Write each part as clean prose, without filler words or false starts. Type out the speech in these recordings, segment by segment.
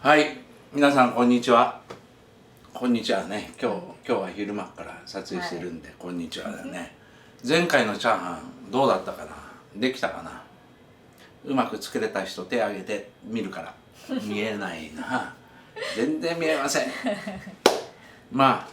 はい、皆さんこんにちは。こんにちはね。今日は昼間から撮影してるんで、こんにちはだね。前回のチャーハンどうだったかな。できたかな。うまく作れた人手挙げて見るから。見えないな。全然見えません。まあ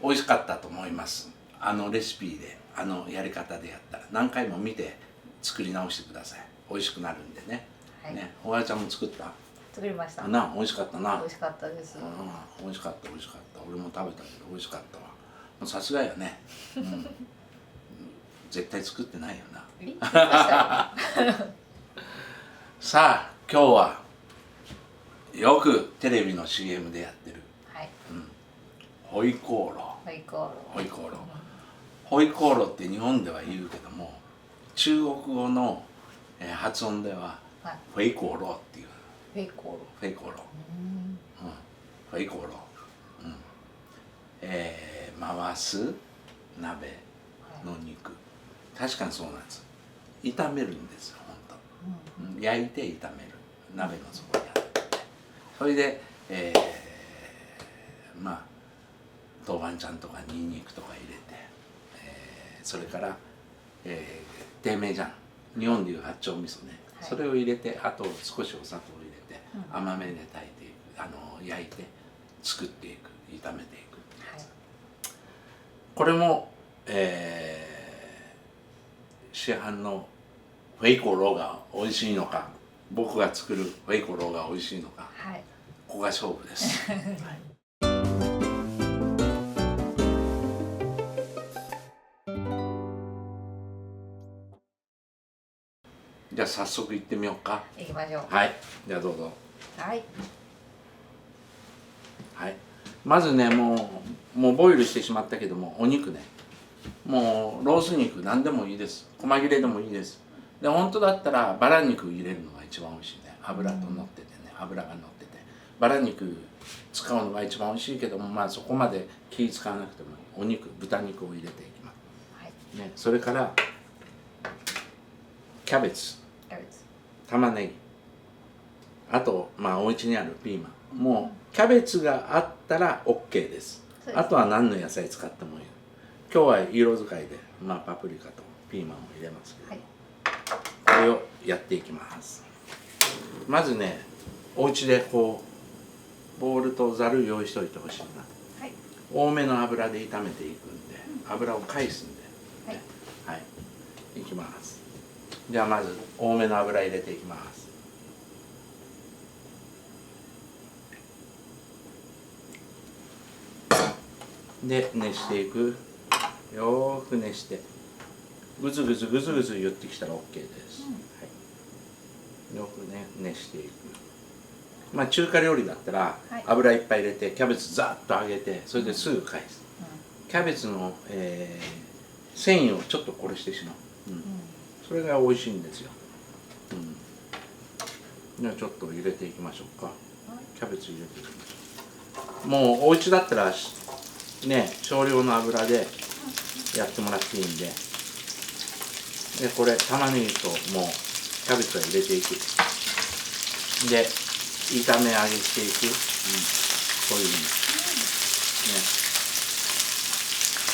美味しかったと思います。あのレシピで、あのやり方でやったら何回も見て作り直してください。美味しくなるんでね。はい、ね、おばあちゃんも作った。作りました。な、美味しかったな。美味しかったです。美味しかった、美味しかった。俺も食べたけど美味しかったわ。さすがやね。絶対作ってないよな。さあ、今日はよくテレビの CM でやってる。はい。ホイコーロー。ホイコーロー。ホイコーロー。ホイコーローって日本では言うけども、中国語の発音ではホイコーローっていう。フェイコーロー。フェイコーロー。フェイコーロー。回す鍋の肉。確かにそうなんです。炒めるんですよ、本当。焼いて炒める。鍋の底にあって。それで、豆板醤とかニンニクとか入れて、それから、低迷醤。日本でいう八丁味噌ね。それを入れて、あと少しお砂糖を入れて甘めで炊いていく、焼いて作っていく、炒めていく、これも、市販のフェイコーローが美味しいのか、僕が作るフェイコーローが美味しいのか、ここが勝負です。じゃあ早速行ってみようか。行きましょう。はい、じゃあどうぞ。はい。はい。まずね、もうボイルしてしまったけども、お肉ね。もうロース肉何でもいいです。細切れでもいいです。で、本当だったらバラ肉入れるのが一番美味しいね。油と乗っててね、油が乗ってて。バラ肉使うのが一番美味しいけども、まあそこまで気使わなくてもいい。お肉、豚肉を入れていきます。はい。ね、それからキャベツ。玉ねぎ、あとお家にあるピーマン、もうキャベツがあったら OK です。あとは何の野菜使ってもいい。今日は色使いでパプリカとピーマンを入れますけど、これをやっていきます。まずね、お家でこうボウルとざる用意しておいてほしいな。多めの油で炒めていくんで、油を返すんで、はい、いきます。じゃあまず多めの油入れていきます。で熱していく。よーく熱してぐずぐずぐずぐず言ってきたら OK です。はい、よくね熱していく。中華料理だったら油いっぱい入れてキャベツザッと揚げて、それですぐ返す。キャベツの、繊維をちょっと殺してしまう。それが美味しいんですよ。じゃあちょっと入れていきましょうか。キャベツ入れていきましょう。もうお家だったらね、少量の油でやってもらっていいんで、これ玉ねぎともうキャベツは入れていく。で炒め揚げしていく。こういうふうにね。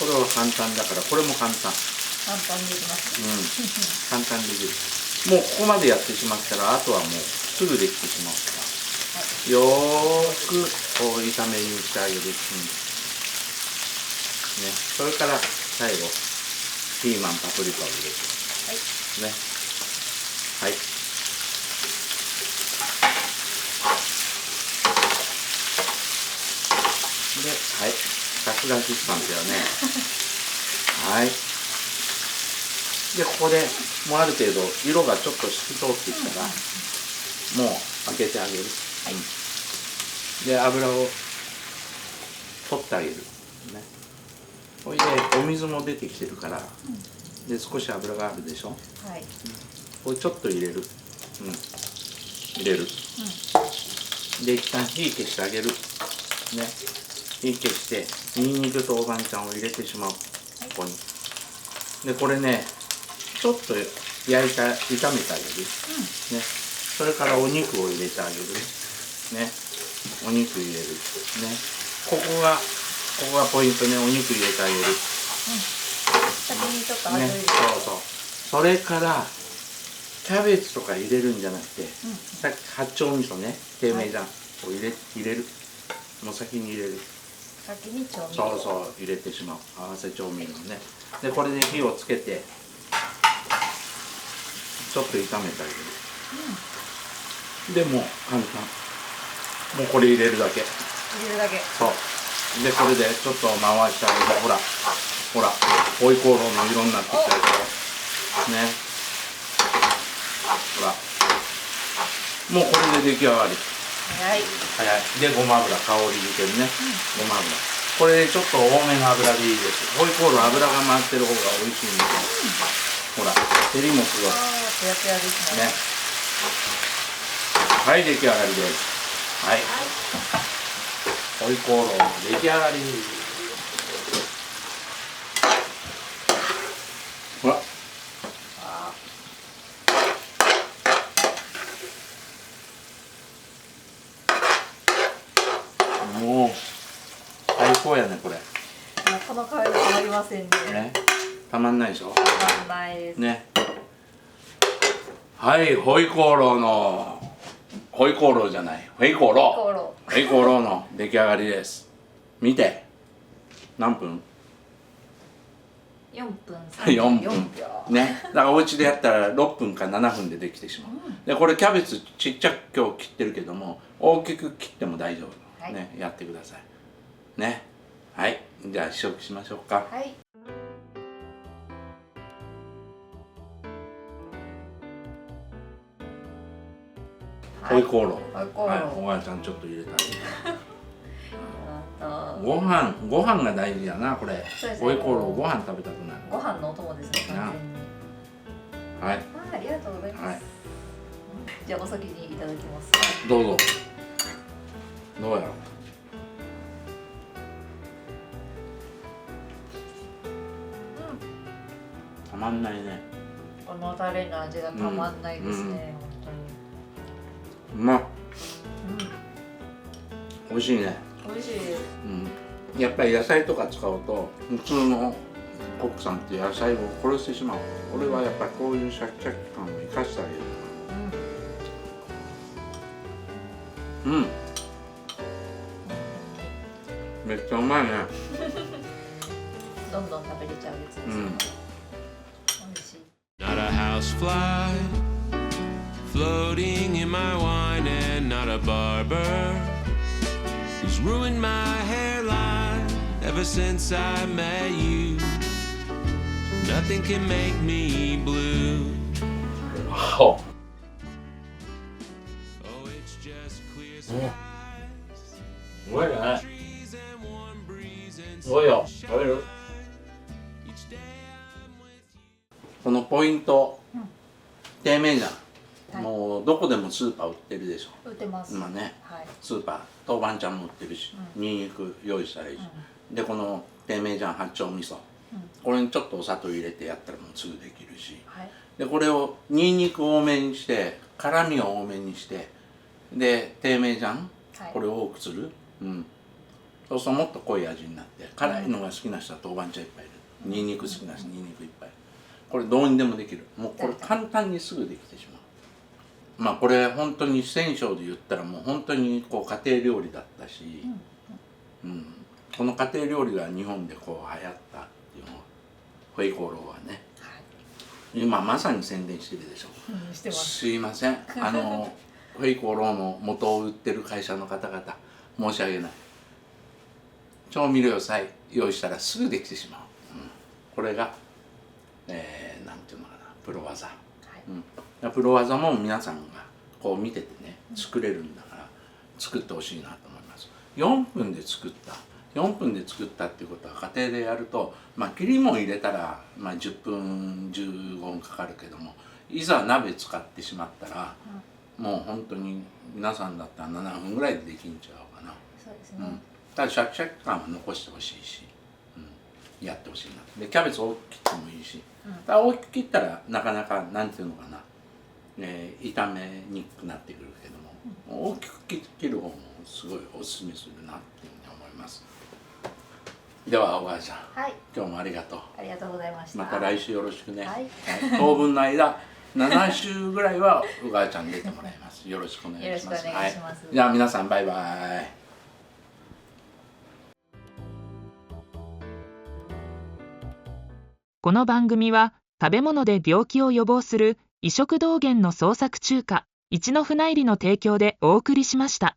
これは簡単だから、これも簡単。簡単にできます。簡単にできる。もうここまでやってしまったら、あとはもうすぐできてしまうから、よーくこう炒めにしてあげる。それから最後ピーマン、パプリカを入れて、ね、はい。で、はい、さすがアシスタントよね。はい。でここでもうある程度色がちょっと透き通ってきたら、もう開けてあげる。で油を取ってあげる。ね。これでお水も出てきてるから、で少し油があるでしょ。これちょっと入れる。入れる。で一旦火消してあげる。ね。火消してニンニクと豆板醤を入れてしまう。ここに。でこれね、ちょっと炒めてあげる。ね。それからお肉を入れてあげる。ね。お肉入れるね。ここがポイントね。お肉入れてあげる先にちょっと味をね。入れて、そうそれからキャベツとか入れるんじゃなくて、さっき八丁味噌ね、低迷醤を入れる。もう先に入れる。先に調味料。そう入れてしまう。合わせ調味料ね。でこれで火をつけてちょっと炒めてあげる。でもう簡単。もうこれ入れるだけ。入れるだけ。そうでこれでちょっと回してあげる。ほらホイコーローの色になってきたでしょね。ほらもうこれで出来上がり。早い。でごま油、香りづけるね。ごま油これでちょっと多めの油でいいです。ホイコーロー油が回ってる方が美味しいんで、ほら照りもすごいツヤツヤですね。ね。はい、出来上がりです。はい、ホイコーローの出来上がり。ほらもう最高やねこれ。この香りたまりませんね。ね、たまんないでしょ。たまんないです。ね。はい、ホイコーローのホイコーローの出来上がりです。見て。何分？4分？4 34分秒。ね。だからお家でやったら6分か7分でできてしまう。でこれキャベツちっちゃく今日切ってるけども、大きく切っても大丈夫ね。やってくださいね。はい、じゃあ試食しましょうか。はい。ホイコーロー。ホイコーロー。はい、おばあちゃんちょっと入れてあげる。あとご飯が大事やなこれ。そうですね。ホイコーローご飯食べたくなる。ご飯のお供ですね。完全に。はい。ありがとうございます。はい。じゃあお先にいただきます。どうぞ。どうやろう。たまんないね。このタレの味がたまんないですね。うまっ。本美味しいね。当に。美味しいです。やっぱり野菜とか使うと普通のコックさんって野菜を殺してしまう。俺はやっぱりこういうシャキシャキ感を生かしてあげる。めっちゃうまいね。どんどん食べれちゃうやつですね。美味しい。 Not a housefly floating in my wine, and not a barber who's ruined my hairline ever since I met you. Nothing can make me blue. Oh, it's just clear skies, すごいね。 trees and warm breeze and すごいよ。食べる。 each day I'm with you. このポイント、低迷醤、はいもうどこでもスーパー売ってるでしょ。売ってます。今ね、はい。スーパー豆板醤も売ってるし、ニンニク用意したらいいし、でこの低迷醤八丁味噌、これにちょっとお砂糖入れてやったらもうすぐできるし、はい。でこれをニンニク多めにして辛みを多めにして、で低迷醤、はいこれを多くする、そうするともっと濃い味になって、辛いのが好きな人は豆板醤いっぱい入れる、ニンニク好きな人ニンニクいっぱい、これどうにでもできる。もうこれ簡単にすぐできてしまう。まあこれ本当に四川省で言ったらもう本当にこう家庭料理だったし、この家庭料理が日本でこう流行ったっていうのはホイコーローはね、今まさに宣伝してるでしょ。してます。すいません、ホイコーローの元を売ってる会社の方々申し訳ない。調味料さえ用意したらすぐできてしまう、これが、なんていうのかな、プロ技、プロ技も皆さんがこう見ててね作れるんだから作ってほしいなと思います。4分で作ったっていうことは家庭でやると、切りも入れたら、10分15分かかるけども、いざ鍋使ってしまったら、もう本当に皆さんだったら7分ぐらいでできんちゃうかな。そうですね。ただシャキシャキ感は残してほしいし、やってほしいな。でキャベツ大きく切ってもいいし、だから大きく切ったらなかなかなんていうのかな、炒めにくくなってくるけども、大きく切る方もすごいおすすめするなっていうふうに思います。ではお母ちゃん、はい、今日もありがとう。ありがとうございました。また来週よろしくね。はい当分の間7週ぐらいはお母ちゃんに出てもらいます。よろしくお願いします。よろしくお願いします。はい、じゃあ皆さんバイバイ。この番組は食べ物で病気を予防する異食道元の創作中華一の船入りの提供でお送りしました。